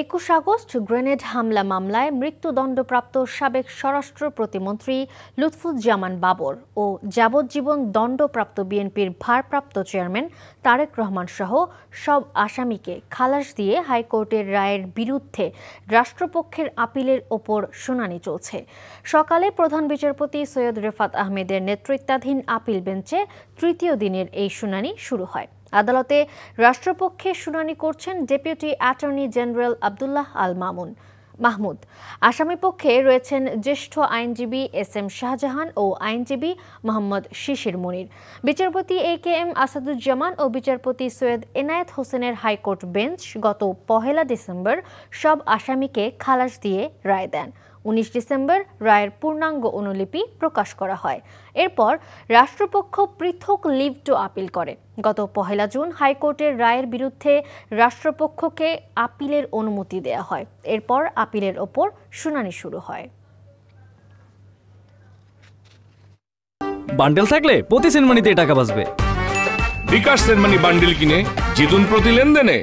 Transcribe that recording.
21 August grenade হামলা মামলায় মৃত্যুদণ্ডপ্রাপ্ত সাবেক স্বরাষ্ট্র প্রতিমন্ত্রী লুৎফুজ্জামান বাবর ও যাবজ্জীবন দণ্ডপ্রাপ্ত বিএনপির ভারপ্রাপ্ত চেয়ারম্যান তারেক রহমান সহ সব আসামিকে খালাস দিয়ে হাইকোর্টের রায়ের বিরুদ্ধে রাষ্ট্রপক্ষের আপিলের ওপর শুনানি চলছে। সকালে প্রধান বিচারপতি সৈয়দ রেফাত আহমেদের নেতৃত্বাধীন আপিল বেঞ্চে তৃতীয় দিনের এই শুনানি শুরু হয়। আদালতে রাষ্ট্রপক্ষে শুনানি করছেন deputy attorney general Abdullah Al Mahmud. আসামিপক্ষে রয়েছেন জ্যেষ্ঠ আইনজীবী এস.এম. শাহজাহান ও আইনজীবী মোহাম্মদ শিশির মনির। বিচারপতি এ.কে.এম. আসাদুজ্জামান ও বিচারপতি সৈয়দ এনায়েত হোসেনের হাইকোর্ট বেঞ্চ গত 1 ডিসেম্বর সব আসামিকে খালাস দিয়ে রায় দেন। 19 ডিসেম্বর রায়ের পূর্ণাঙ্গ অনুলিপি প্রকাশ করা হয়। এরপর রাষ্ট্রপক্ষ পৃথক লিভ টু আপিল করে। গত 1 জুন হাইকোর্টের রায়ের বিরুদ্ধে রাষ্ট্রপক্ষকে আপিলের অনুমতি দেয়া হয়। এরপর আপিলের ওপর শুনানি শুরু হয়। বান্ডেল থাকলে প্রতি সেনমানিতে টাকা বাঁচবে। বিকাশ সেনমানি বান্ডেল কিনে জিতুন প্রতি লেনদেনে।